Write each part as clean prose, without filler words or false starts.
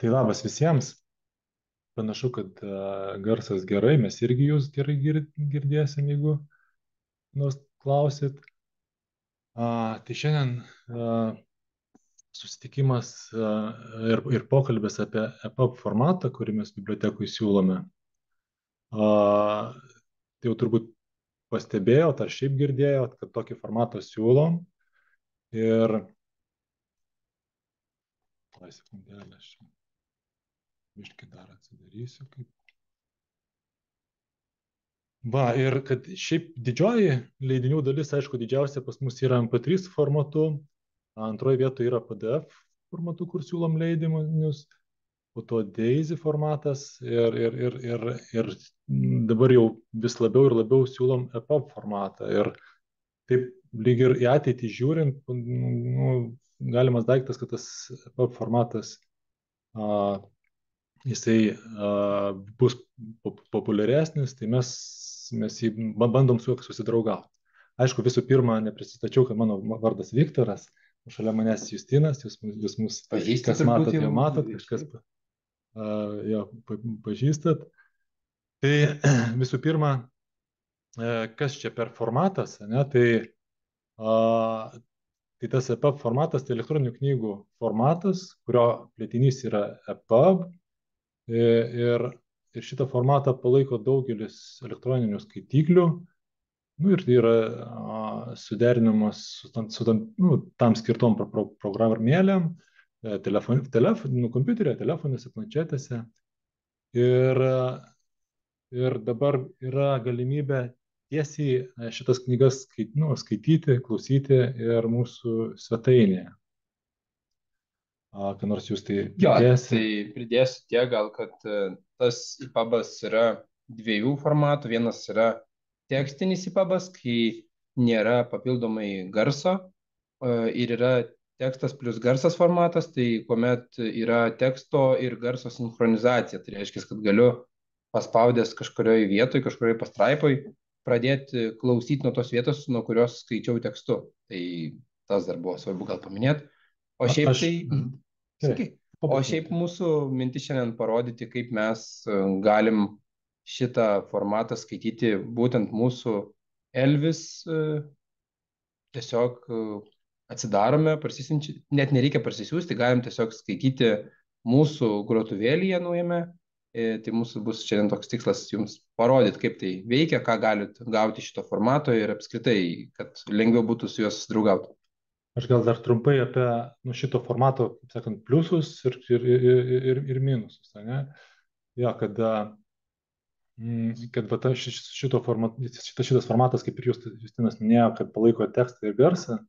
Tai labas visiems. Panašu, kad garsas gerai, mes irgi jūs gerai girdėsim, jeigu nors klausit. Tai šiandien susitikimas ir pokalbis apie EPUB formatą, kurį mes bibliotekui siūlome. Tai jau turbūt pastebėjot ar šiaip girdėjot, kad tokį formatą siūlom. Ir... Lai sekundėlę, aš biškį dar atsidarysiu, kaip va, ir kad šiaip didžioji leidinių dalis, aišku, didžiausia pas mus yra MP3 formatu, antroje vietoje yra PDF formatu, kur siūlom leidinius, po to DAISY formatas ir dabar jau vis labiau ir labiau siūlom EPUB formatą. Ir taip lyg ir į ateitį žiūrint, nu, galimas daiktas, kad tas EPUB formatas jisai bus populiaresnis, tai mes jį bandom su juo susidraugauti. Aišku, visų pirma, neprisistačiau, kad mano vardas Viktoras, šalia manęs Justinas, jūs mus kas matot, jau matot, kažkas jo pažįstat. Tai visų pirma, kas čia per formatas, ne? Tai tas EPUB formatas, tai elektroninių knygų formatas, kurio plėtinys yra EPUB. Ir šitą formatą palaiko daugelis elektroninių skaitiklių. Nu, ir tai yra suderinamas tam skirtom programėlėm, kompiuteryje, telefonuose, planšetėse. Ir dabar yra galimybė tiesiai šitas knygas skaityti, klausyti ir mūsų svetainėje. Ką nors jūs tai pridėsi? Tai pridėsiu tiek gal, kad tas EPUBas yra dviejų formatų. Vienas yra tekstinis EPUBas, kai nėra papildomai garso, ir yra tekstas plus garsas formatas, tai kuomet yra teksto ir garso sinchronizacija. Tai reiškia, kad galiu paspaudęs kažkurioje vietoje, kažkurioje pastraipoje, pradėti klausyti nuo tos vietos, nuo kurios skaičiau tekstu. Tai tas dar buvo svarbu gal paminėti. O šiaip O šiaip mūsų mintis šiandien parodyti, kaip mes galim šitą formatą skaityti būtent mūsų Elvis. Tiesiog atsidarome, net nereikia parsisiųsti, galim tiesiog skaityti mūsų grotuvėlyje naujame. Tai mūsų bus šiandien toks tikslas jums parodyti, kaip tai veikia, ką galit gauti šito formato ir apskritai, kad lengviau būtų su juos susidraugauti. Aš gal dar trumpai apie šito formato, kaip sakant, pliusus ir minusus. Ne? Jo, kad šitas formatas, kaip ir Justinas minėjo, kad palaiko tekstą ir garsą,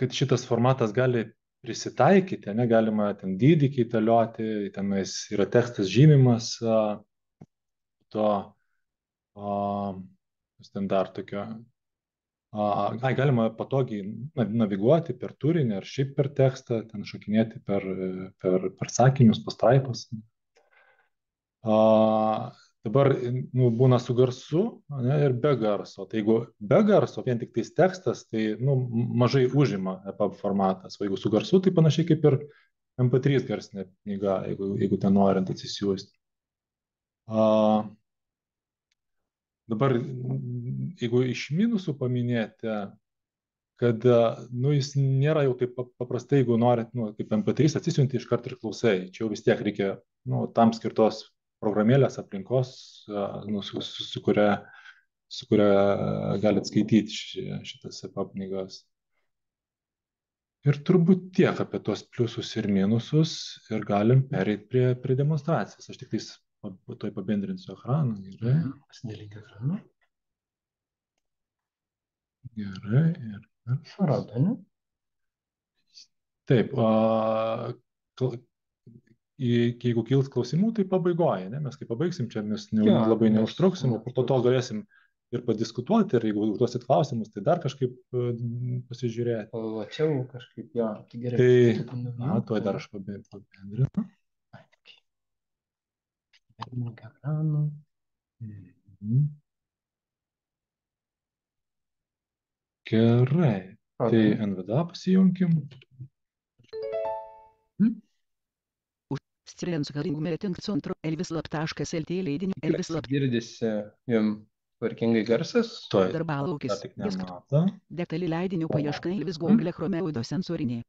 kad šitas formatas gali prisitaikyti, negalima ten dydį kaitalioti, tenais yra tekstas žymimas, ten dar tokio, galima patogiai naviguoti per turinį ar šiaip per tekstą, ten šokinėti per sakinius, pastraipas. Dabar būna su garsu, ne, ir be garso. Tai jeigu be garso, vien tik tais tekstas, tai mažai užima EPUB formatas. O jeigu su garsu, tai panašiai kaip ir MP3 garsinė knyga, jeigu ten norint atsisiųsti. Dabar, jeigu iš minusų paminėti, kad jis nėra jau taip paprastai, jeigu norit, kaip MP3 atsisiunti iš karto ir klausai. Čia jau vis tiek reikia tam skirtos programėlės aplinkos, su kuria galite skaityti šitas EPUB knygas. Ir turbūt tiek apie tuos pliusus ir minusus ir galim pereiti prie demonstracijos. Aš tik tais toj pabendrinsiu ekraną. Gerai. Pasidalink ekraną. Gerai. Rodo, ne? Taip. Jeigu kils klausimų, tai pabaigoje. Ne? Mes kai pabaigsim, čia mes labai neužtruksim, o po to galėsim ir padiskutuoti, ir jeigu užduosit klausimus, tai dar kažkaip pasižiūrėti. Plačiau kažkaip, jo, tai gerai. Tuoj dar aš pabendrinu. Gerai. Tai NVDA pasijunkim. Elvislab.lt leidinį Elvislab. Girdisi jums tvarkingai garsas. Tuoj. Darbalaukis. Dar tik nemato. Detali leidinio paieška Elvis Google Chromeudo sensorinė.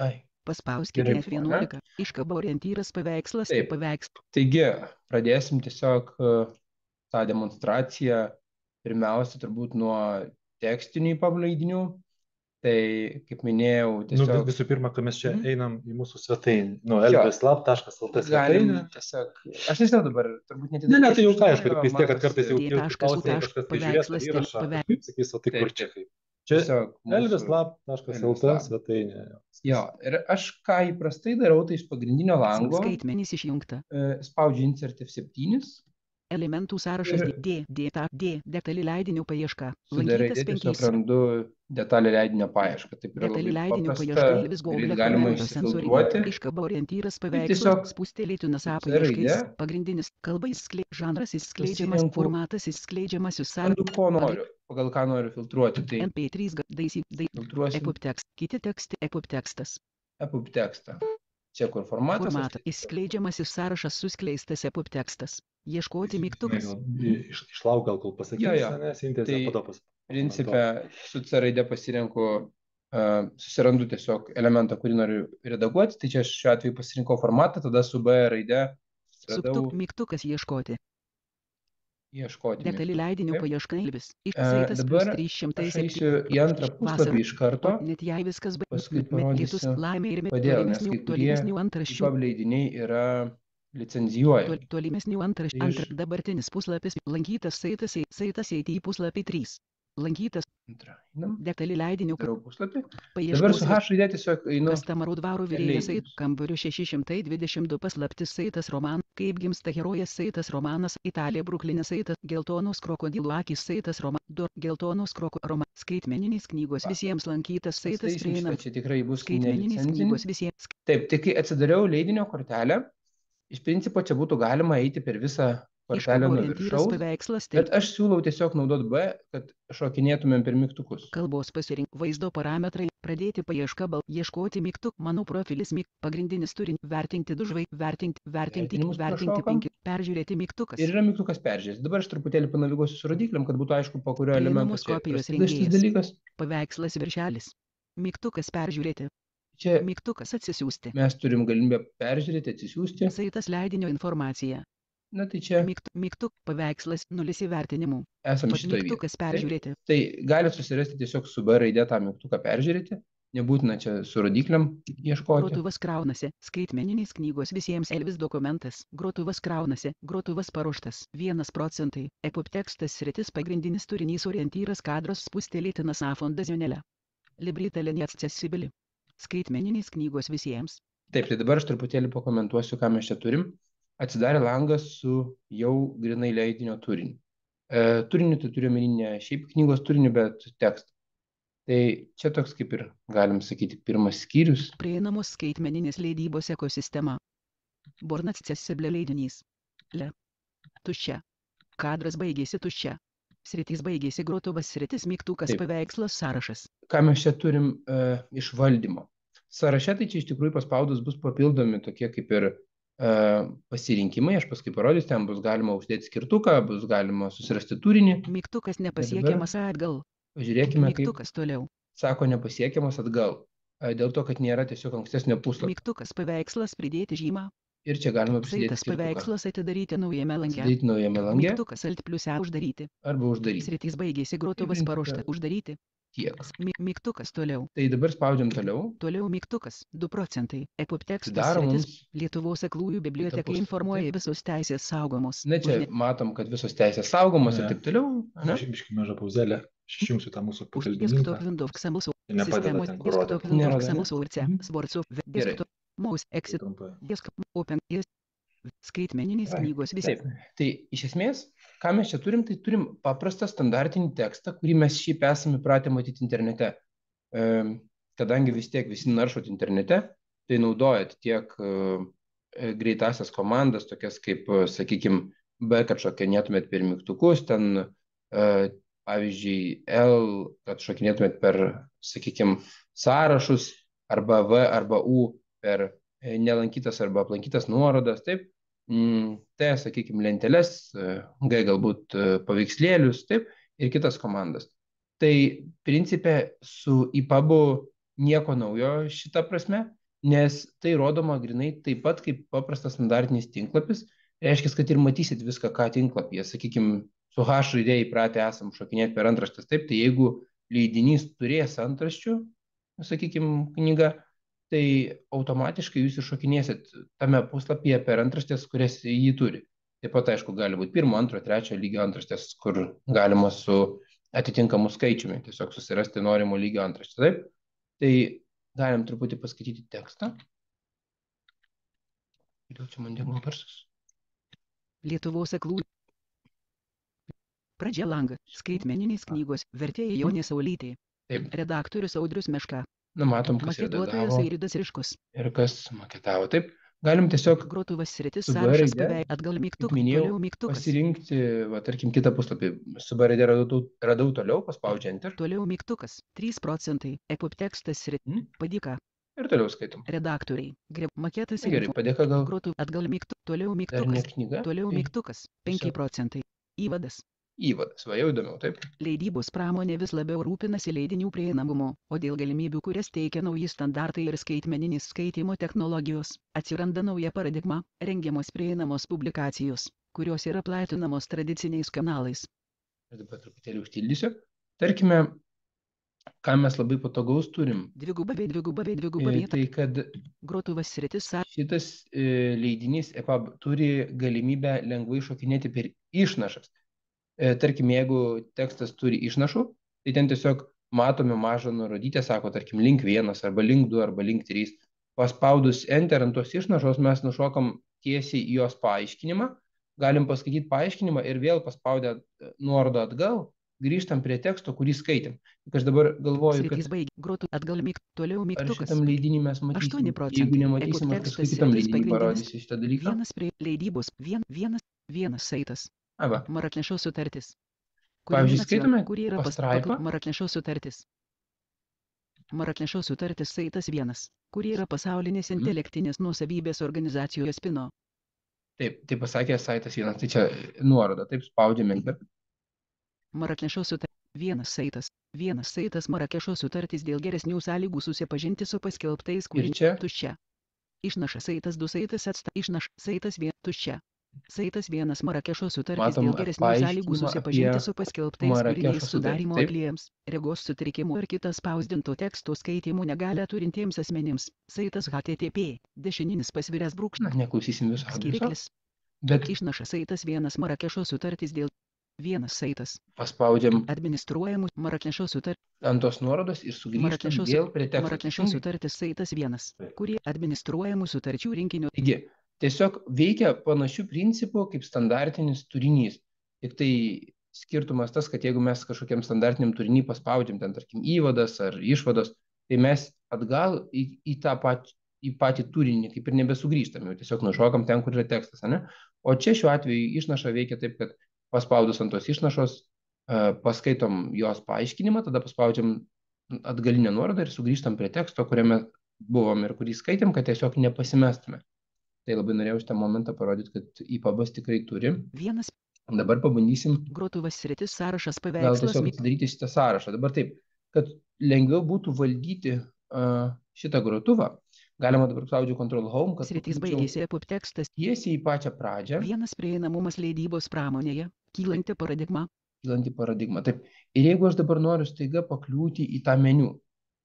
Ai. Paspauskite Gerai, F11. Iškaba orientyras paveikslas. Taip. Paveikslas. Taigi, pradėsim tiesiog tą demonstraciją. Pirmiausia, turbūt nuo tekstinių EPUB leidinių. Tai, kaip minėjau, tiesiog... Visų pirma, kai mes čia einam į mūsų svetainę. elvislab.lt svetainę. Tiesiog... Aš nežinau dabar, turbūt net... Ne, tai jau ką, aš vis tiek, kad kartais jau klausai, kažkas tai žiūrės tą įrašą, kaip sakys, o tai kur čia kaip. Čia elvislab.lt svetainė. Jo, ir aš ką įprastai darau, tai iš pagrindinio lango Skaitmenys išjungta. Spaudžiu Insert F7. Elementų sąrašas D, detali leidinio paieška. Sudarai Lankytas tiesiog 5. randu detalį leidinio paiešką. Taip yra Detali labai leidinio paprasta, paieška Elvis Google greit galima Chromeudo sensorinė. išsifiltruoti. Iškaba orientyras tiesiog paveikslas. Spustelėti nasą raidė. paieškais. Pagrindinis kalba žanras išskleidžiamas. Pasirenku. Formatas išskleidžiamas. Randu, ko noriu, pagal ką noriu filtruoti. Tai MP3 filtruosim EPUB tekstas. Kiti tekstai EPUB tekstas. EPUB tekstą. Čia kur formatas. Formatą. Išskleidžiamasis sąrašas suskleistas EPUB tekstas. Ieškoti mygtukas. Išlauk gal kol pasakys, nes sintezė padopas. Principė, su C raidė pasirenku, susirandu tiesiog elementą, kurį noriu redaguoti. Tai čia šiuo atveju pasirinkau formatą, tada su B raidė susiradau Mygtukas ieškoti. Ieškoti. Detali leidinio paieška Elvis. Dabar aš eisiu į antrą puslapį iš karto. Net jei viskas Paskui parodysiu, kodėl, nes kai kurie EPUB leidiniai yra licenzijuojami. Tolimesnių antraščių. Dabartinis puslapis. Lankytas saitas eiti į puslapį 3. Lankytas. Detali leidinio puslapį. paieškos. Dabar su H raidė tiesiog einu. Kastamarų dvaro virėjas kambarių 622 paslaptis saitas roman. Kaip gimsta herojas saitas romanas. Italija Bruklinas saitas. Geltonos krokodilų akys saitas roman. Geltonos krokodilų roman. Skaitmeninės knygos visiems lankytas saitas prieinamas. Čia tikrai bus Skaitmeninės knygos visiems. Taip, tik kai atsidariau leidinio kortelę, iš principo čia būtų galima eiti per visą kortelę nuo viršaus, bet aš siūlau tiesiog naudoti B, kad šokinėtumėm per mygtukus. Kalbos pasirink, vaizdo parametrai, pradėti paiešką, ieškoti mygtuk, mano profilis pagrindinis turinys, vertinti 2 vertinti 5, peržiūrėti mygtukas. Ir yra mygtukas peržiūrėti. Dabar aš truputėlį panaviguosiu su rodikliam, kad būtų aišku, po kurio elemento kopijos šis dalykas. Paveikslas viršelis. Mygtukas peržiūrėti. Čia mygtukas atsisiųsti. Mes turim galimybę peržiūrėti, atsisiųsti. Saitas leidinio informacija. Na tai čia mygtuk paveikslas 0 įvertinimų. Esame šitoje vietoje. Mygtukas peržiūrėti. Tai galite susirasti tiesiog su B raidė tą mygtuką peržiūrėti. Nebūtina čia su rodikliam ieškoti. Grotuvas kraunasi. Skaitmeninės knygos visiems Elvis dokumentas. Grotuvas kraunasi. Grotuvas paruoštas. 1%. EPUB tekstas sritis pagrindinis turinys orientyras kadras spustelėtinas afondazionelė. Librita neaccessibili. Skaitmeninės knygos visiems. Taip, tai dabar aš truputėlį pakomentuosiu, ką mes čia turim. Atsidarė langas su jau grinai leidinio turiniu. Turiniu tai turiu omeny ne šiaip knygos turiniu, bet tekstą. Tai čia toks kaip ir, galim sakyti, pirmas skyrius. Prieinamos skaitmeninės leidybos ekosistema. Born accessible leidinys. Tuščia. Kadras baigėsi tuščia. Sritis baigėsi grotuvas sritis mygtukas paveikslas sąrašas. Ką mes čia turim iš valdymo? Sąraše tai čia iš tikrųjų paspaudus bus papildomi tokie kaip ir pasirinkimai, aš paskui parodysiu, ten bus galima uždėti skirtuką, bus galima susirasti turinį. Mygtukas nepasiekiamas atgal. Pažiūrėkime, mygtukas toliau. Sako nepasiekiamas atgal. Dėl to, kad nėra tiesiog ankstesnio puslapio. Mygtukas paveikslas pridėti žymą. Ir čia galima prisidėti skirtuką. Paveikslas atidaryti naujame lange. Atidaryti naujame lange. Mygtukas alt +E uždaryti. Arba uždaryti. Sritis baigėsi grotuvas paruošta uždaryti. Tiek. Mygtukas toliau. Tai dabar spaudžiam toliau. Toliau mygtukas 2%. EPUB tekstas sritis. Lietuvos aklųjų biblioteka informuoja visos teisės saugomos. Na čia matom, kad visos teisės saugomos ir taip toliau. Aš biškai mažą pauzėlę. Aš išjungsiu tą mūsų pakalbininką. Desktop Windows Samus. Sistemos Desktop Windows Samus URC. Sborcu. Desktop. Mouse. Exit. Desktop. Open. Skaitmeninės knygos visi. Taip. Tai iš esmės, ką mes čia turim, tai turim paprastą standartinį tekstą, kurį mes šiaip esame pratę matyti internete. Kadangi vis tiek visi naršot internete, tai naudojat tiek greitasias komandas, tokias kaip, sakykime, B, kad šokinėtumėt per mygtukus, ten pavyzdžiui, L, kad šokinėtumėt per, sakykime, sąrašus, arba V, arba U per nelankytas arba aplankytas nuorodas, taip, T, sakykime, lenteles, G galbūt paveikslėlius, taip, ir kitas komandas. Tai principė su EPUB-u nieko naujo šitą prasme, nes tai rodoma grinai taip pat kaip paprastas standartinis tinklapis, reiškia, kad ir matysit viską, ką tinklapyje, sakykime, su H raidė įpratę esam šokinėti per antraštes, taip, tai jeigu leidinys turės antraščių, sakykime, knyga, tai automatiškai jūs iššokinėsit tame puslapyje per antraštės, kurias jį turi. Taip pat, aišku, gali būti 1, 2, 3 lygio antraštės, kur galima su atitinkamu skaičiumi tiesiog susirasti norimo lygio antraštę. Taip, tai galim truputį paskaityti tekstą. Kodėl čia man degmo garsas? Lietuvos aklų. Pradžia langa. Skaitmeninės knygos. Vertėja Jonė Saulytė. Taip, Redaktorius Audrius Meška. matom, kas Maketuotojas redagavo Airidas Ryškus. ir kas maketavo. Taip, galim tiesiog, Grotuvas sritis Su B sąrašas raide, beveik atgal kaip mygtukas. minėjau, Toliau mygtukas. pasirinkti, va, tarkim, kitą puslapį. Su B raide radau toliau, paspaudžiu Enter Toliau mygtukas. 3%. EPUB tekstas sritis. Padėka. ir toliau skaitom. Redaktoriai. Maketas Na, gerai, padėka gal Grotų atgal mygtukas. Toliau dar ne mygtukas. knyga. Toliau tai mygtukas. 5%. Įvadas. Įvadas, va jau įdomiau, taip. Leidybos pramonė vis labiau rūpinasi leidinių prieinamumu, o dėl galimybių, kurias teikia nauji standartai ir skaitmeninės skaitimo technologijos, atsiranda nauja paradigma, rengiamos prieinamos publikacijos, kurios yra platinamos tradiciniais kanalais. Ir dabar truputėlį užtildysiu. Tarkime, ką mes labai patogaus turim. Dviguba vieta. Tai kad Grotuvas sritis šitas leidinys EPUB turi galimybę lengvai šokinėti per išnašas. Tarkim, jeigu tekstas turi išnašų, tai ten tiesiog matome mažą nurodytę, sako, tarkim, link 1 arba link 2 arba link 3. Paspaudus Enter ant tos išnašos mes nušokam tiesiai į jos paaiškinimą, galim paskaityti paaiškinimą ir vėl paspaudę nuorodą atgal, grįžtam prie teksto, kurį skaitėm. Tik aš dabar galvoju, sritis kad baig. Grotų atgal toliau ar mygtukas. šitam leidinį mes matysim. 8%. Jeigu nematysim, aš Tekstas kažkaip kitam sritis leidinį pagrindinis. parodysiu šitą dalyką. Vienas prie leidybos. Vienas saitas. Arba, Marakešo sutartis. pavyzdžiui, skaitome Kuri yra pastraipą. Marakešo sutartis. Marakešo sutartis saitas 1. Kuri yra pasaulinės intelektinės nuosavybės organizacijos pino. Taip, tai pasakė saitas 1, tai čia nuoroda, taip spaudžiame Enter. Marakešo sutartis. Vienas saitas Marakešo sutartis dėl geresnių sąlygų susipažinti su paskelbtais, Ir kurie čia tuščia. Išnaša saitas 2 saitas išnaša saitas 1 tuščia. Saitas 1 Marakešo sutartis Matom dėl geresnių sąlygų paaiškinimą susipažinti apie su paskelbtais Marakešo kūriniais sutartį, sudarymo taip? akliems, regos sutrikimų ar kitas spausdinto teksto skaitimų negalę turintiems asmenims. Saitas HTTP, dešininis pasviręs na, brūkšnis. neklausysim viso adreso, Skiriklis. bet Išnaša saitas 1 Marakešo sutartis dėl 1 saitas. paspaudžiam Administruojamų Marakešo sutartis. ant tos nuorodos ir sugrįžtam Marakešo vėl prie teksto. Marakešo teisingai? sutartis saitas 1, kurie administruojamų sutarčių rinkinio. Taigi, tiesiog veikia panašių principų kaip standartinis turinys. Tik tai skirtumas tas, kad jeigu mes kažkokiam standartiniam turinį paspaudžiam, ten tarkim įvadas ar išvados, tai mes atgal į patį turinį kaip ir nebesugrįžtam, jau tiesiog nušokam ten, kur yra tekstas, ane? O čia šiuo atveju išnaša veikia taip, kad paspaudus ant tos išnašos paskaitom jos paaiškinimą, tada paspaudžiam atgalinę nuorodą ir sugrįžtam prie teksto, kuriame buvom ir kurį skaitėm, kad tiesiog nepasimestume. Tai labai norėjau šitą momentą parodyti, kad EPUB tikrai turi. 1 Dabar pabandysim Grotuvas sritis sąrašas gal paveikslas. tiesiog atsidaryti šitą sąrašą. Dabar taip, kad lengviau būtų valdyti šitą grotuvą, galima dabar spaudžiu Ctrl Home, kad Sritis pakliūčiau baigėsi EPUB tekstas. tiesiai į pačią pradžią, 1 prieinamumas leidybos pramonėje. Kylanti paradigma. kylanti paradigma. Taip. Ir jeigu aš dabar noriu staiga pakliūti į tą meniu,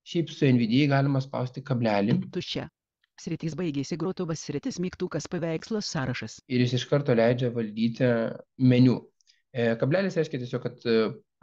šiaip su NVDA galima spausti kablelį Tuščia. Sritis baigėsi grotuvas sritis mygtukas paveikslas sąrašas. ir jis iš karto leidžia valdyti meniu. Kablelis reiškia tiesiog, kad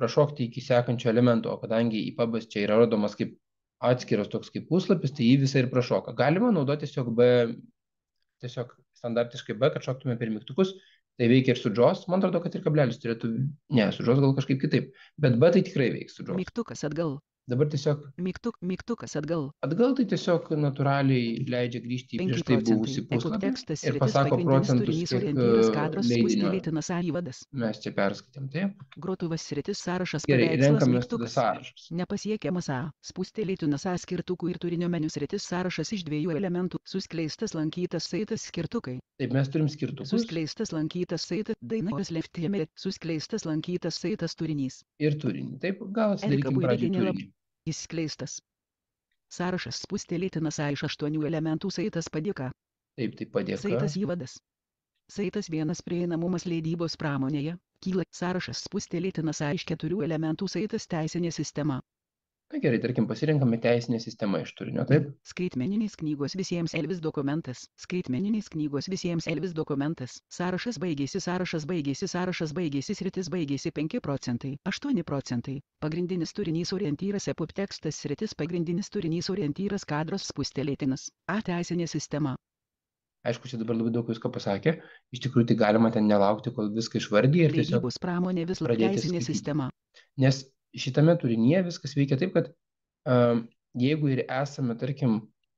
prašokti iki sekančio elemento, o kadangi EPUB čia yra rodomas kaip atskiras toks kaip puslapis, tai jį visą ir prašoka. Galima naudoti tiesiog standartiškai B, kad šoktume per mygtukus, tai veikia ir su JAWS, man atrodo, kad ir kablelis turėtų, ne, su JAWS gal kažkaip kitaip, bet B tai tikrai veiks su JAWS. Mygtukas atgal. Dabar tiesiog Mygtukas atgal. atgal tai tiesiog natūraliai leidžia grįžti į 5 prieš tai procentai. buvusį EPUB puslapį tekstas ir sritis pasako pagrindinis procentus, turinys kiek orientyras kadras leidinio spustelėtinas įvadas. mes čia perskaitėm, taip? Grotuvas sritis sąrašas Gerai, paveikslas renkamės tada mygtukas. sąrašus. Nepasiekiamas A. Spustelėtinas A skirtukų ir turinio meniu sritis sąrašas iš 2 elementų. Suskleistas lankytas saitas skirtukai. Taip, mes turim skirtukus Suskleistas lankytas saitas dainos leftėme. Suskleistas lankytas saitas turinys. ir turinį. Taip, gal Erika atsidarykim pradžiai Buivydienė turinį. Įskleistas. Sąrašas spustelėtinas A iš 8 elementų saitas padėka. Taip, tai padėka. Saitas įvadas. Saitas 1 prieinamumas leidybos pramonėje. Kyla sąrašas spustelėtinas A iš 4 elementų saitas teisinė sistema. Na gerai, tarkim, pasirinkame teisinę sistemą iš turinio, taip? Skaitmeninės knygos visiems Elvis dokumentas. Skaitmeninės knygos visiems Elvis dokumentas. Sąrašas baigėsi, sąrašas baigėsi, sąrašas baigėsi, sritis baigėsi 5 procentai, 8 procentai. Pagrindinis turinys orientyras EPUB tekstas sritis pagrindinis turinys orientyras kadras spustelėtinas. A teisinė sistema. Aišku, čia dabar labai daug visko pasakė. Iš tikrųjų, tai galima ten nelaukti, kol viską išvardyja ir tiesiog Leidybos pramonė vis labiau pradėti teisinė skaityti. sistema. Nes šitame turinyje viskas veikia taip, kad jeigu ir esame, tarkim,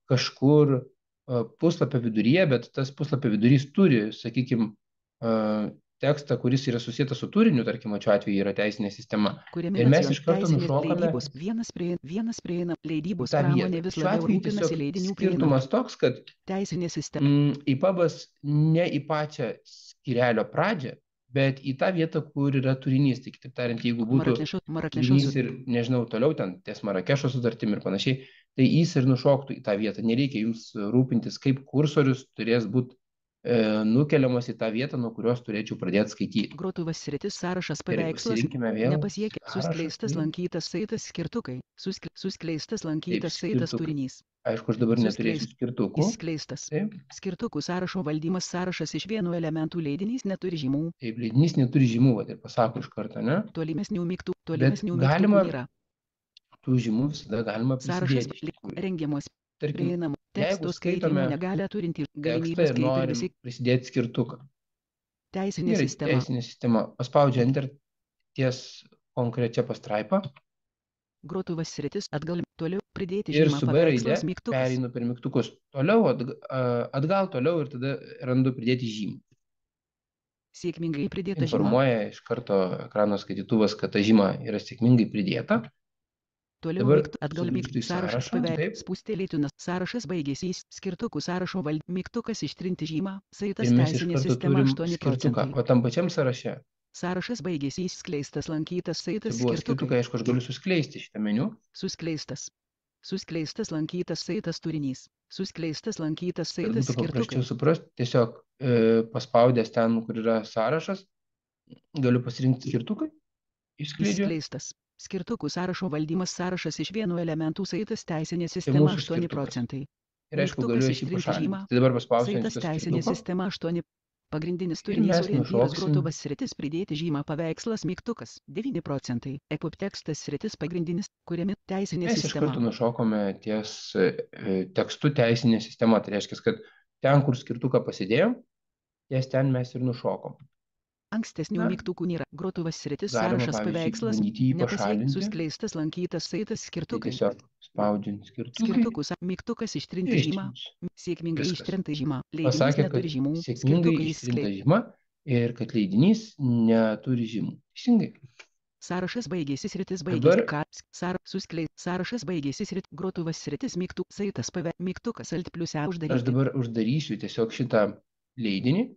kažkur puslapio viduryje, bet tas puslapio vidurys turi, sakykime, tekstą, kuris yra susijęs su turiniu, tarkim, šiuo atveju yra teisinė sistema. Kuriami Ir mes iš karto teisinės nušokame leidybos. Vienas prieina leidybos tą pramonė vietą. vis Šiuo labiau atveju rūpinasi tiesiog leidinių prieinamumu. skirtumas toks, kad Teisinė sistema. EPUBas ne į pačią skyrelio pradžią, bet į tą vietą, kur yra turinys. Tai kitaip tariant, jeigu būtų Marakešo turinys ir, nežinau, toliau ten ties Marakešo sutartim ir panašiai, tai jis ir nušoktų į tą vietą. Nereikia jums rūpintis, kaip kursorius turės būti nukeliamas į tą vietą, nuo kurios turėčiau pradėti skaityti. Grotuvas sritis sąrašas Gerai, paveikslas. pasirinkime vėl Nepasiekia. sąrašą, Suskleistas tai- lankytas saitas skirtukai. Suskleistas lankytas saitas skirtukai. turinys. Aišku, aš dabar neturėsiu skirtukų. Įskleistas. Taip, Skirtukų sąrašo valdymas sąrašas iš 1 elementų leidinys neturi žymų. taip, leidinys neturi žymų, vat ir pasako iš karto, ne? Tolimesnių mygtų galima nėra. Tų žymų visada galima Sąrašas prisidėti. iš tikrųjų. rengiamos Tarkim, prieinamų jeigu teksto skaitimo skaitome negalę turinti tekstą galimybę ir skaityti ir norim visi prisidėti skirtuką. teisinė Gerai, sistema. teisinė sistema. Paspaudžia Enter ties konkrečia pastraipa Grotuvas sritis atgal toliau pridėti ir žymą su B raide paveikslas mygtukas. pereinu per mygtukus. Toliau, atgal, toliau ir tada randu pridėti žymą. Sėkmingai pridėta žyma. Informuoja iš karto ekrano skaitytuvas, kad ta žyma yra sėkmingai pridėta. Toliau Dabar atgal sugrįžtu į sąrašas sąrašą, paveikslas. taip. Spustelėtinas sąrašas baigėsi skirtukų sąrašo mygtukas ištrinti žymą. Saitas Ir mes iš teisinė karto sistema turim 8 skirtuką. procentai. O tam pačiam sąraše. Sąrašas baigėsi įskleistas lankytas Čia saitas buvo skirtukai. skirtukai, aišku, aš galiu suskleisti šitą meniu. Suskleistas. Suskleistas lankytas saitas turinys. Suskleistas lankytas Kad saitas būtų paprasčiau skirtukai. suprasti, tiesiog paspaudęs ten, kur yra sąrašas, galiu pasirinkti skirtukai, išskleidžiu. Išskleistas. Skirtukų sąrašo valdymas sąrašas iš 1 elementų saitas teisinė Tai sistema mūsų 8 skirtukas. procentai. Ir aišku, Mygtukas galiu aš jį ištrinti pašalinti. žymą. Tai dabar paspausiu ant Saitas šito teisinė skirtuko. sistema 8. Pagrindinis Ir turinys mes orientyras nušoksim. grotuvas sritis pridėti žymą paveikslas mygtukas 9 procentai. EPUB tekstas sritis pagrindinis, kuriami teisinė Mes iš sistema. karto nušokome ties tekstu teisinė sistema. Tai reiškia, kad ten, kur skirtuką pasidėjom, ties ten mes ir nušokom. Ankstesnių Na, mygtukų nėra. Grotuvas sritis galima, sąrašas pavyzdžiui, paveikslas. bandyti jį Nepasiek pašalinti. suskleistas lankytas saitas Tai skirtukai. tiesiog spaudžiant skirtukai. Skirtukus mygtukas ištrinti ir žymą. ištrinsiu. Sėkmingai Viskas. ištrinta žyma. Leidinys Pasakė, kad neturi žymų. sėkmingai Skirtukai ištrinta įskleistas. žyma ir kad leidinys neturi žymų. Teisingai. Sąrašas baigėsi sritis Dabar- baigėsi. Sąrašas baigėsi sritis. Grotuvas sritis mygtų saitas mygtukas alt plius E Aš uždaryti. dabar uždarysiu tiesiog šitą leidinį.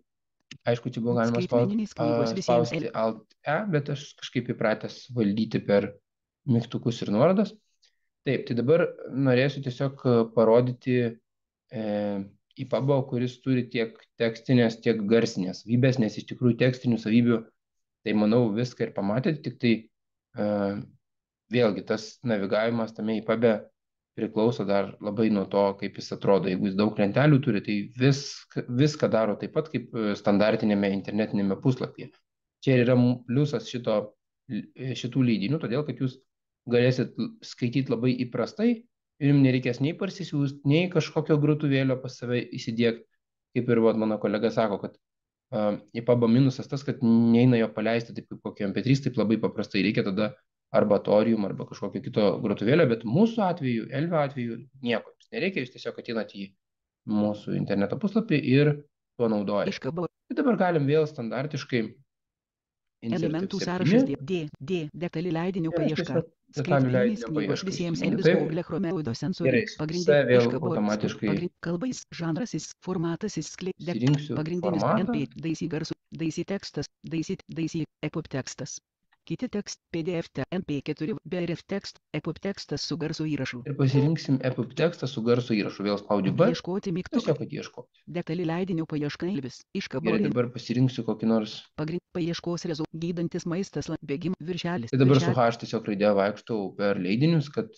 Aišku, čia buvo galima Skaitmeninės knygos visiems spausti Alt E, bet aš kažkaip įpratęs valdyti per mygtukus ir nuorodas. Taip, tai dabar norėsiu tiesiog parodyti EPUB, kuris turi tiek tekstinės, tiek garsinės savybės, nes iš tikrųjų tekstinių savybių, tai manau, viską ir pamatėte, tik tai vėlgi tas navigavimas tame EPUB priklauso dar labai nuo to, kaip jis atrodo. Jeigu jis daug lentelių turi, tai viską daro taip pat kaip standartinėme internetinėme puslapyje. Čia ir yra pliusas šitų leidinių, todėl kad jūs galėsit skaityti labai įprastai ir jums nereikės nei parsisiųsti, nei kažkokio grotuvėlio pas save įsidėkti. Kaip ir mano kolega sako, kad EPUB minusas tas, kad neina jo paleisti taip kaip kokį MP3, taip labai paprastai. Reikia tada arba Torium, arba kažkokio kito grotuvėlio, bet mūsų atveju, Elvio atveju, nieko jums nereikia, jūs tiesiog ateinat į mūsų interneto puslapį ir tuo naudojate. Iškaba. Tai dabar galim vėl standartiškai Elementų insertif sąrašas 7. detali leidinio Ir aš paieška. tiesiog detalių Skaitmeninės leidinio knygos paiešką visiems įsijungiu. Elvis Taip. Google Chromeudo Gerai, sensoriai. visa vėl Iškaba. automatiškai Kalbais, žanrasis, formatas, išsirinksiu pagrindinis formatą. NP, daisy garsų, daisy tekstas, daisy EPUB tekstas. Kiti tekst, PDF, MP4, BRF tekst, EPUB tekstas su garso įrašu. Ir pasirinksim EPUB tekstą su garso įrašu. Vėl spaudžiu B. Ieškoti mygtuką. Tiesiog, kad ieškoti. Detali leidinio paieška Elvis. Iškaba. Gerai, dabar pasirinksiu kokį nors. Paieškos rezultatų. Gydantis maistas, bėgimo viršelis. Tai dabar su H tiesiog raidė vaikštau per leidinius, kad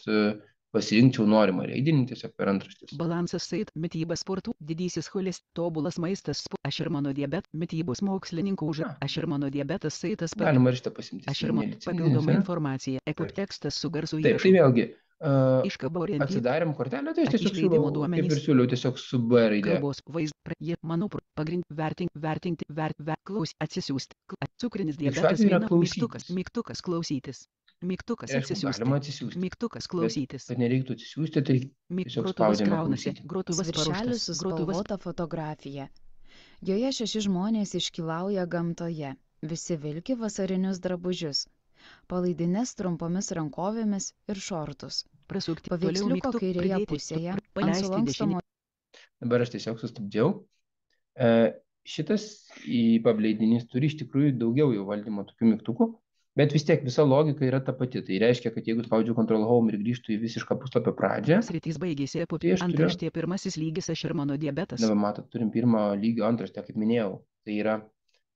pasirinkčiau norimą leidinį tiesiog per antraštis. Balansas sait, mityba sportų, didysis cholis, tobulas maistas, aš ir mano diabet, mitybos mokslininkų už, aš ir mano diabetas saitas, Galima ir šitą pasimti. aš ir mano papildoma informacija, EPUB tekstas su garsu Taip, tai įrašu. vėlgi, Iškaba orientyra. atsidarėm kortelę, tai aš tiesiog Išleidimo siūliau, kaip duomenys. ir siūliau, tiesiog su B raidė. Kalbos manau, vertinti, atsisiųsti. Cukrinis Ir šiuo diabetas, atveju yra mygtukas, klausytis. mygtukas klausytis. Mygtukas Tai aišku, atsisiųsti. galima atsisiųsti. Mygtukas klausytis. Kad nereiktų atsisiųsti, tai tiesiog Grotuvas spaudžiame kraunasi, klausyti. grotuvas Viršelis paruoštas, su grotuvas spalvota fotografija. Joje 6 žmonės iškilauja gamtoje. Visi vilki vasarinius drabužius. Palaidinės trumpomis rankovėmis ir šortus. prasukti. Paveiksliuko kairėje pusėje ant paleisti sulankstomo Dabar aš tiesiog sustabdžiau. Šitas EPUB leidinys turi iš tikrųjų daugiau jau valdymo tokių mygtukų, bet vis tiek visa logika yra ta pati. Tai reiškia, kad jeigu spaudžiu Ctrl Home ir grįžtų į visišką puslapio pradžią, Sritys baigėsi EPUB. Tai aš turiu- Antraštė pirmasis lygis aš ir mano diabetas. dabar matot, turim pirmo lygio antraštę, kaip minėjau. Tai yra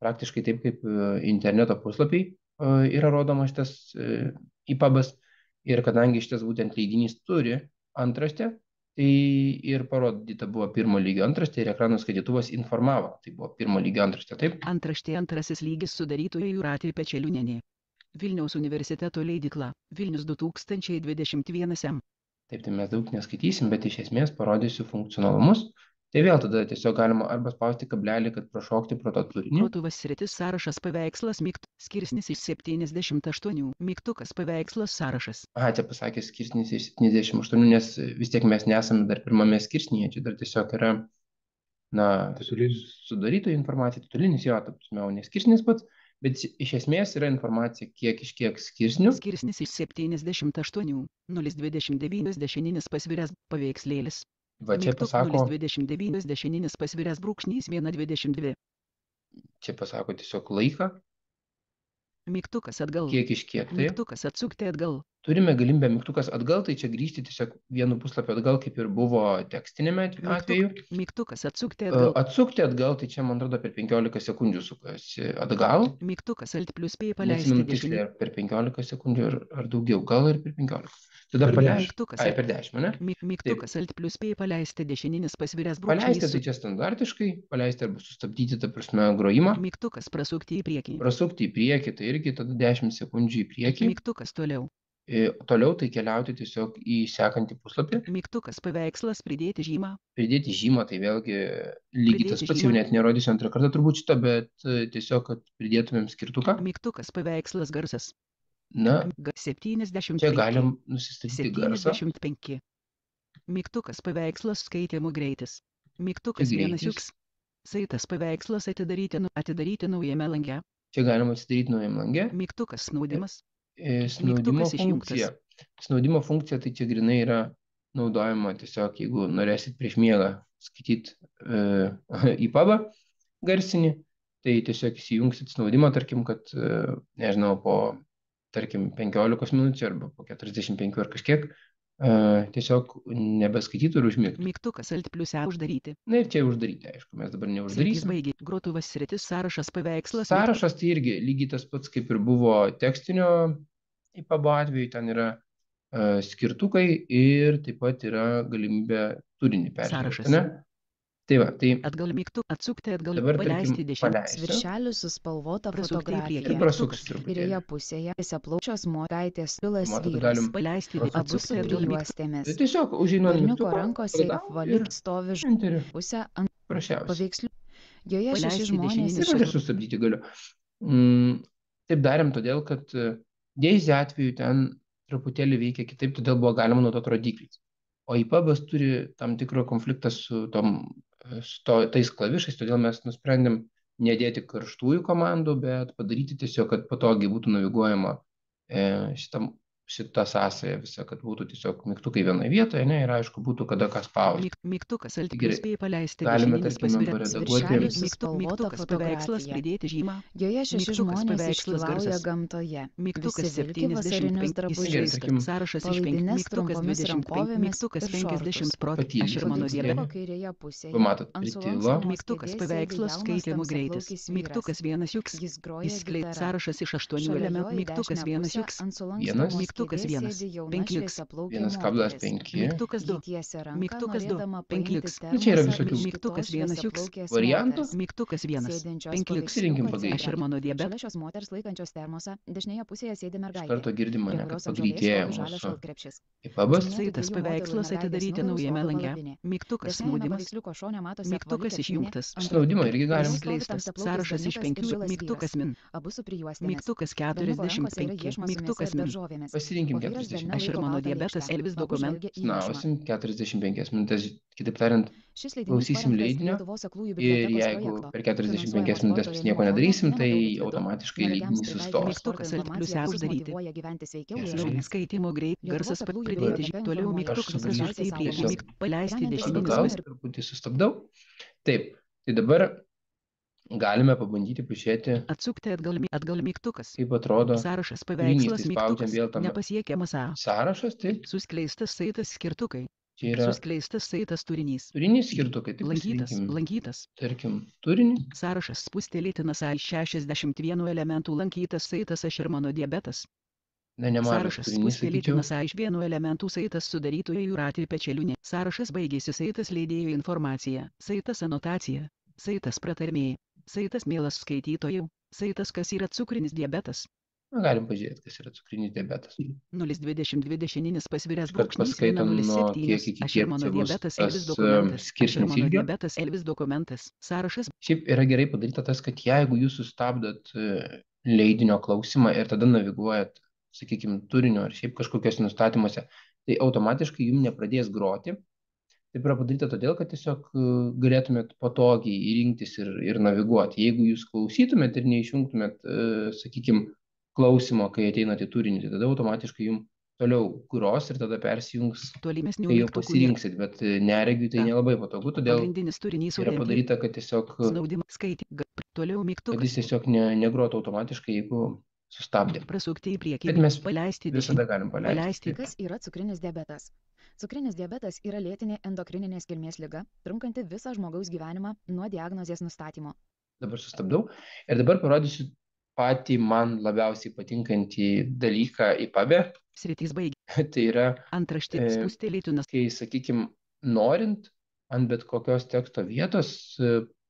praktiškai taip, kaip interneto puslapiai yra rodomas šitas EPUBas. Ir kadangi šitas būtent leidinys turi antraštę, tai ir parodyta buvo pirmo lygio antraštė ir ekrano skaitytuvas informavo. Tai buvo pirmo lygio antraštė, taip? Antraštė antrasis lygis sudarytoja Jūratė Pečeliūnienė. Vilniaus universiteto leidykla. Vilnius 2021 M. Taip, tai mes daug neskaitysim, bet iš esmės parodysiu funkcionalumus. Tai vėl tada tiesiog galima arba spausti kablelį, kad prašokti pro tą turinį. Grotuvas sritis sąrašas paveikslas skirsnis iš 78. Mygtukas paveikslas sąrašas. Aha, čia pasakė skirsnis iš 78, nes vis tiek mes nesame dar pirmame skirsnyje, čia dar tiesiog yra, na, Titulinis. sudarytojų informacija, titulinis jo, ta prasme, o ne skirsnis pats, bet iš esmės yra informacija kiek iš kiek skirsnių. Skirsnis iš 78. 029 dešininis pasviręs paveikslėlis. Va čia pasako, 029 dešininis pasviręs brūkšnys 122. čia pasako tiesiog laiką, Mygtukas atgal. kiek iš kiek. Taip. Mygtukas atsukti atgal. Turime galimybę mygtukas atgal, tai čia grįžti tiesiog vienu puslapiu atgal, kaip ir buvo tekstinėme atveju. Mygtukas atsukti atgal. Atsukti atgal, tai čia, man atrodo, per 15 sekundžių sukasi atgal. Mygtukas alt plus P paleisti Neatsimenu dešinį. tiksliai, ar per 15 sekundžių ar daugiau, gal ir per 15. Tada Per paleisti. 10. Ai, per 10, ne? Mygtukas alt plus P paleisti dešininis pasviręs Paleisti brūkšnys. tai čia standartiškai, paleisti arba sustabdyti, ta prasme, grojimą. Mygtukas prasukti į priekį. Prasukti į priekį, tai irgi tada 10 sekundžių į priekį. Mygtukas toliau. Toliau tai keliauti tiesiog į sekantį puslapį. Mygtukas paveikslas pridėti žymą. Pridėti žymą, tai vėlgi lygiai tas Pridėti pats, jau žymą. net nerodysiu antrą kartą turbūt šitą, bet tiesiog, kad pridėtumėm skirtuką. Mygtukas paveikslas garsas. Na, 75. čia galim nusistatyti garsą. 75. Mygtukas paveikslas skaitimo greitis. Mygtukas Čia vienas greitis. juks. Saitas paveikslas atidaryti naujame lange. Čia galima atsidaryti naujam lange. Mygtukas snaudimas. Snaudimo Mygtukas išjungtas. funkcija. Snaudimo funkcija tai čia grinai yra naudojama tiesiog, jeigu norėsit prieš miegą skaityti EPUBą garsinį, tai tiesiog įsijungsit snaudimą, tarkim, kad, nežinau, po, tarkim, 15 minučių arba po 45 ar kažkiek, tiesiog nebeskaitytų ir užmigtų. Mygtukas alt plus E uždaryti. Na ir čia uždaryti, aišku, mes dabar Sritys neuždarysim. baigė. Grotuvas sritis sąrašas paveikslas. Sąrašas tai irgi lygiai tas pats, kaip ir buvo tekstinio EPUBO atveju, ten yra skirtukai ir taip pat yra galimybė turinį Sąrašas. peržiūrėti, ne? Tai va, tai Atgal mygtuk atsukti atgal. dabar, Paleisti tarkim, dešinį. paleisiu Viršelis su spalvota Prasukti į fotografija. priekį. ir prasuksiu Kairėje truputėlį. pusėje tiesiaplaučios moraitės pilas Matot, vyras. galim Paleisti prasukti Abu su atsukti atgal mygtuk. Tai juostėmis. tiesiog užeinu ant Berniuko mygtuko, rankose pradau valyk ir stovi enteriu. pusę ant Prašiausiai. paveikslių. Joje Paleisti 6 žmonės dešinį Ir aš ir sustabdyti galiu. Taip darėm todėl, kad Daisy atveju ten truputėlį veikia kitaip, todėl buvo galima naudoti rodikliais. O EPUB'as turi tam tikrą konfliktą su tais klavišais, todėl mes nusprendėm nedėti karštųjų komandų, bet padaryti tiesiog, kad patogiai būtų naviguojama šita sąsaja visa, kad būtų tiesiog mygtukai vienoje vietoje, ne, ir aišku būtų kada kas spausti. Mygtukas Alt Gerai. plus P paleisti Galime, dešininis tarkime, pasviręs paredaguoti. Viršelis su spalvota Mygtukas paveikslas fotografija. pridėti žymą. Joje 6 Mygtukas žmonės paveikslas iškylauja garsas. gamtoje. Mygtukas Visi vilki vasarinius 75 drabužius. Gerai, tarkim, sąrašas iš 5, Palaidinės mygtukas trumpomis 25, rankovėmis mygtukas ir 50 šortus. procentų, Patyręs aš ir mano žmogus, dieve. gerai. Kairėje pusėje. Pamatot, Ant pritilo. sulankstomos Mygtukas kėdės paveikslas sėdi skaitimų jaunas greitis. tamsiaplaukis vyras. Mygtukas 1 juks. Jis groja Įskleid gitara. sąrašas iš 8 Šalia elementų. jo į Mygtukas dešinę 1 pusę juks. ant Vienas. sulankstomos Mygtukas kėdės vienas. sėdi jauna 5 liuks. šviesiaplaukė 1,5. moteris. Mygtukas 2. Ji tiesia ranką, Mygtukas 2. norėdama 5 paimti liuks. Nu, čia yra termosą visokių iš Mygtukas kitos 1 juks. šviesiaplaukės Variantų? moters. Mygtukas 1. Sėdinčios 5 liuks. Pasirinkim paveiksliuko pagal Aš ir centre. mano dieve. Šalia šios moters laikančios termosą dešinėje pusėje sėdi Iš mergaitė. karto girdim Prie mane, kad kurios ant žolės pagreitėja stovi žalias mūsų šaltkrepšis. EPUB'as. Pažymėti Saitas dviejų moterų paveikslas mergaitės atidaryti nugarų naujame stovi lange. palapinė. Mygtukas Dešiniajame snaudimas. paveiksliuko šone matosi Mygtukas apvalyti išjungtas. kepsnį. Ant Snaudimo irgi Joje galim. stovi Išskleistas tamsiaplaukis sąrašas iš berniukas ir 5. žilas Mygtukas vyras. min. Abu su prijuostėmis. Mygtukas Berniuko rankose yra 45. iešmas su mėsa Mygtukas ir min. daržovėmis. Pasirinkim O vyras delne 40. Aš ir laiko mano baltą diabetas lėkštę. Elvis Abu dokumentas. žvelgia į iešmą. Snausim 45 minutės, kitaip tariant, Šis leidinys klausysim parengtas leidinio Lietuvos aklųjų ir bibliotekos jeigu projekto. per 45 Finansuojamos minutės sporto mes rėmimo nieko fondo nedarysim, tai Nemadaugi Kvido. automatiškai Neregiams leidinys pritaikyta sustos. Mygtukas sporto Alt plius informacija A visus uždaryti. motyvuoja gyventi sveikiau Gerai. ir Žodis skaitimo greit. Lietuvos Garsas aklųjų pridėti biblioteka toliau informuoja, mygtukas kad prasukti į priekį. tiesiog Paleisti remiantis dešininis Gal duomenimis truputį sustabdau. Taip, tai dabar galime pabandyti pažiūrėti, Atsukti atgal mygtukas. kaip atrodo Sąrašas turinys. paveikslas Tai spaudžiam mygtukas. vėl tam Nepasiekiamas A. sąrašas, taip, Suskleistas saitas skirtukai. čia yra Suskleistas saitas turinys. turinys skirtukai. Tai Lankytas. pasirinkim, Lankytas. tarkim, turinį. Sąrašas spustelėtinas A iš 61 elementų lankytas saitas aš ir mano diabetas. Na, nemažas Sąrašas turinys, sakyčiau. spustelėtinas A iš 1 elementų saitas sudarytoje Jūratė Pečeliūnė. Sąrašas baigėsi saitas leidėjo informacija. Saitas anotacija. Saitas pratarmė. Saitas mielas skaitytojų. Saitas kas yra cukrinis diabetas. Na, galim pažiūrėti, kas yra cukrinis diabetas. 0,22 dešininis pasviręs Iškart brūkšnys paskaitom nuo 1,07. kiek iki Aš ir kiek mano čia bus diabetas tas, Elvis dokumentas. Aš ir skirsnis mano ilgio. diabetas Elvis dokumentas. Sąrašas Šiaip yra gerai padaryta tas, kad jeigu jūs sustabdot leidinio klausimą ir tada naviguojat, sakykime, turinio ar šiaip kažkokios nustatymuose, tai automatiškai jums nepradės groti. Taip yra padaryta todėl, kad tiesiog galėtumėt patogiai rinktis ir naviguoti. Jeigu jūs klausytumėt ir neišjungtumėt, sakykime, klausimo, kai ateinate į turinį, tai tada automatiškai jums toliau gros ir tada persijungs, tolimesnių kai jau mygtukų nėra. pasirinksit, bet neregiui tai nelabai patogu, todėl Pagrindinis turinys yra orientyras. padaryta, kad tiesiog, Snaudimas skaityti. Toliau kad mygtukas. jis tiesiog negrotų automatiškai, jeigu sustabdė. Prasukti į priekį. Bet mes Paleisti visada dešinį. galim Paleisti. paleisti. Kas yra cukrinis diabetas? Cukrinis diabetas yra lėtinė endokrininės kilmės liga, trunkanti visą žmogaus gyvenimą nuo diagnozės nustatymo. Dabar sustabdau ir dabar parodysiu patį man labiausiai patinkantį dalyką EPUB'e. Sritys baigė. Tai yra, Antraštė E, spustelėtinas. kai, sakykime, norint ant bet kokios teksto vietos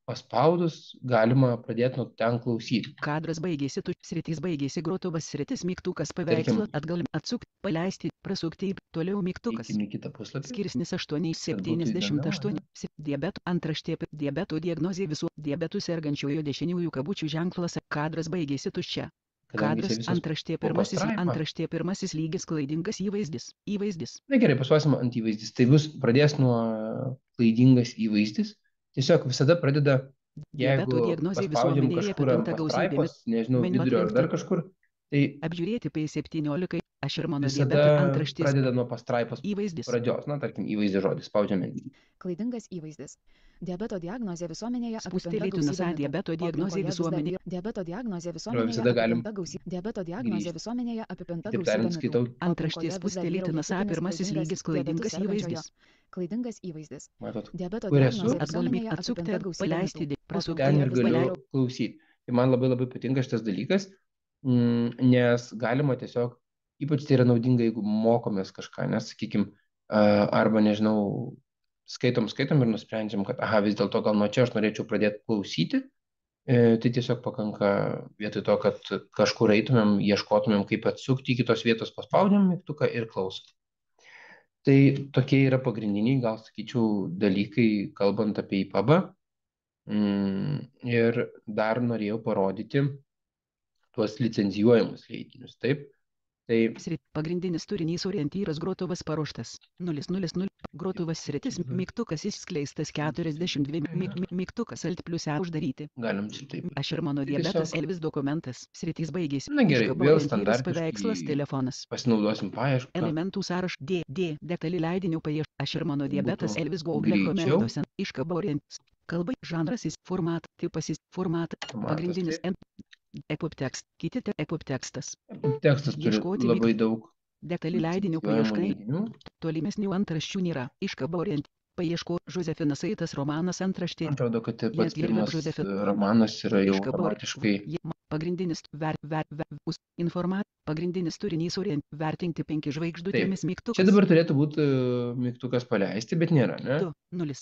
paspaudus galima pradėti nuo ten klausyti. Kadras baigėsi. Sritys baigėsi. Grotuvas sritis. Mygtukas Tarkim. paveikslas. Atgal. Atsukti. Paleisti. Prasukti. Toliau mygtukas. Eikime į kitą puslapį. Skirsnis Kad būtų 8,78. Diabeto. Antraštė. Diabeto diagnozė visų. Diabetų sergančiojo dešiniųjų kabučių ženklas. Kadras baigėsi tuščia. Kadangi Kadras. jisai visas Antraštė po pirmasis. pastraipą. Antraštė pirmasis lygis klaidingas įvaizdis. Įvaizdis. Na gerai, pasuosim ant įvaizdis. Tai bus pradės nuo klaidingas įvaizdis. Tiesiog visada pradeda, Diabeto jeigu diagnozė paspaudžiam visuomenėje kažkur ant apipinta gausybėmis. pastraipos, nežinau, meniu vidurio ar dar atrinkti. kažkur, tai Apžiūrėti P17. Aš ir mano visada diabeto antraštės. pradeda nuo pastraipos Įvaizdis. pradžios. Na, tarkim, įvaizdį žodį spaudžiame. Klaidingas įvaizdis. Diabeto diagnozė visuomenėje apipinta Spustelėtinas gausybė A. mitų. Diabeto O diagnozė aplinkoje vis dar visuomenė. vyra- Diabeto diagnozė visada visuomenėje galim apipinta gausybė. Diabeto diagnozė grįžti. visuomenėje apipinta Kitaip gausybė tariant, mitų. skaitau, O aplinkoje Antraštės vis dar spustelėtinas A. vyrauja Pirmasis tipinis lygis diabetu klaidingas sergančiojo. įvaizdis. Klaidingas įvaizdis. matot, Diabeto Kur esu? diagnozė Atgal visuomenėje atsukti. apipinta gausybė Paleisti. mitų. O Prasukti. ten aplinkoje ir vis dar galiu vyrauja- klausyti. Tai man labai labai patinka šitas dalykas, nes galima tiesiog, ypač tai yra naudinga, jeigu mokomės kažką, nes, sakykime, arba, nežinau, skaitom ir nusprendžiam, kad, aha, vis dėlto gal nuo čia aš norėčiau pradėti klausyti, tai tiesiog pakanka vietoj to, kad kažkur eitumėm, ieškotumėm, kaip atsukti į kitos vietos, paspaudėm mygtuką ir klausom. Tai tokie yra pagrindiniai, gal sakyčiau, dalykai, kalbant apie EPUB'ą. Ir dar norėjau parodyti tuos licencijuojamus leidinius. Taip, Tai Pagrindinis turinys orientyras grotuvas paruoštas. 000. Grotuvas sritis. Mygtukas išskleistas 42. Mygtukas alt +E uždaryti. galim čia taip. Aš ir mano Tai diabetas tiesiog- Elvis dokumentas. Sritys baigėsi. Na gerai, Iškaba vėl orientyras paveikslas standartiškai telefonas. pasinaudosim paiešką. Elementų sąraš D. Detali leidinių paieška. Aš ir mano diabetas Būtų Elvis Google greičiau. komenduose. Iškaba orientyras. Kalbai žanrasis. Format. Tipasis. Format. Pagrindinis Formatas, EPUB kiti EPUB tekstas. Tekstas turi Ieškoti labai daug Detali leidinių licencijuojamų paieškai. leidinių. Tolimesnių antraščių nėra. Iškaba paieško Žozefina Saitas romanas antraštė. Man atrodo, kad pats Net Gerbiam pirmas Josefina. romanas yra jau Iškaba automatiškai pagrindinis pagrindinis turinys vertinti 5 žvaigždutėmis Čia mygtukas. dabar turėtų būti mygtukas paleisti, bet nėra, ne? 2, 0.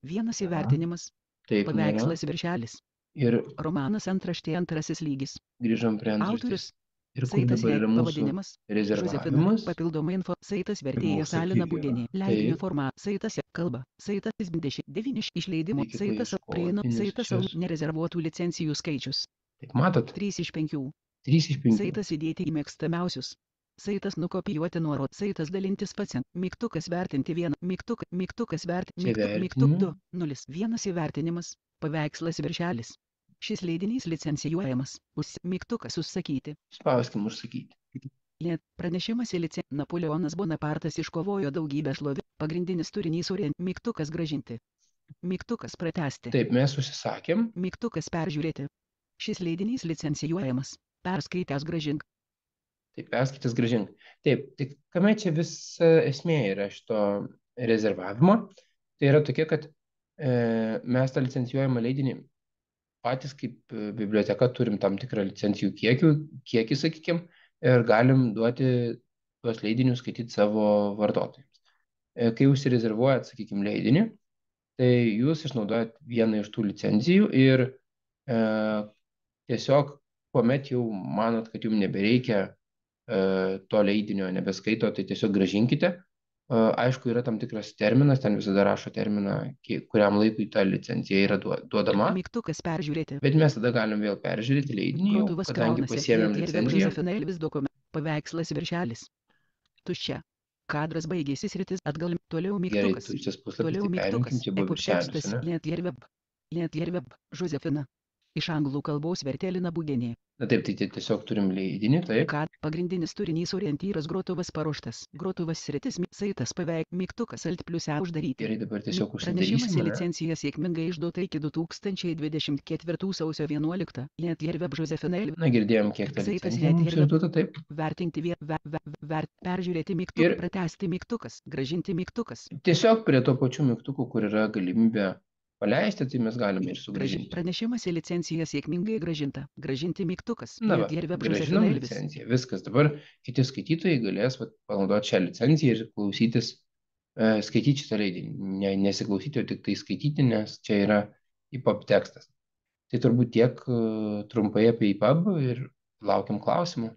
Vienas Aha. įvertinimas. Taip, nėra. Paveikslas viršelis. Ir Romanas antraštė antrasis lygis. grįžom prie antraštės. Autorius. Ir kur Saitas dabar yra mūsų pavadinimas. Žozefina. rezervavimas? Papildoma info. Saitas vertėjas Mūsų Alina knyga. Budienė. Leidinio Taip. forma. Saitas kalba. Saitas 29 išleidimo. Reikia Saitas paieškoti, prieina. nes Saitas čia- nerezervuotų licencijų skaičius. Taip, matot, 3 iš 5. 3 iš 5. Saitas įdėti į mėgstamiausius. Saitas nukopijuoti nuorod. Saitas dalintis pats. Mygtukas vertinti 1. Mygtukas vertinti. Čia Mygtuk vertinimų. 2. 0. Vienas įvertinimas. Paveikslas viršelis. Šis leidinys licencijuojamas. Mygtukas užsakyti. Spauskim užsakyti. Pranešimas į licenciją. Napoleonas Bonapartas iškovojo daugybę šlovės. Pagrindinis turinys mygtukas grąžinti. Mygtukas pratęsti. Taip, mes užsisakėm. Mygtukas peržiūrėti. Šis leidinys licencijuojamas. Perskaitęs grąžink. Taip, perskaitęs grąžink. Taip, tik kame čia visa esmė yra šito rezervavimo? Tai yra tokia, kad mes tą licencijuojamą leidinį patys kaip biblioteka turim tam tikrą licencijų kiekį, sakykime, ir galim duoti tuos leidinius skaityti savo vartotojams. Kai užsirezervuojat, sakykime, leidinį, tai jūs išnaudojat vieną iš tų licencijų ir tiesiog, kuomet jau manot, kad jums nebereikia to leidinio, nebeskaito, tai tiesiog grąžinkite. Aišku, yra tam tikras terminas, ten visada rašo terminą, kuriam laikui ta licencija yra duodama, Mygtukas peržiūrėti. bet mes tada galim vėl peržiūrėti leidinį, jau, Grotuvas kadangi kraunasi. pasiėmėm licenciją. Žozefina Elvis dokumentas. Paveikslas viršelis. Tuščia. Kadras baigėsi sritis atgal. Toliau Gerai, mygtukas. tuščias puslapis, Toliau tai perimkim, mygtukas. čia buvo viršelis, Tekstas. ne? Net Žozefina. Iš anglų kalbos vertė Lina Budienė. Na taip, tai tiesiog turim leidinį, taip. Kad pagrindinis turinys orientyras grotuvas paruoštas. Grotuvas sritis saitas paveik mygtukas alt +E uždaryti. Gerai, dabar tiesiog Pranešimas į užsidarysim, ne? licenciją sėkmingai išduota iki 2024 sausio 11. Net Žozefina Elvis. Na, girdėjom, kiek ta Saitas licencija mums net išduota, taip. Vertinti peržiūrėti mygtuką, Ir- pratęsti mygtukas, grąžinti mygtukas. Tiesiog prie to pačių mygtukų, kur yra galimybė paleisti, tai mes galime ir sugrąžinti. Pranešimas į licenciją sėkmingai grąžinta. Grąžinti mygtukas. Na, va, Žozefina grąžinom Elvis. licenciją. Viskas. Dabar kiti skaitytojai galės panaudoti šią licenciją ir klausytis, skaityti šitą leidinį. Nesiklausyti, o tik tai skaityti, nes čia yra EPUB tekstas. Tai turbūt tiek trumpai apie EPUB ir laukiam klausimų.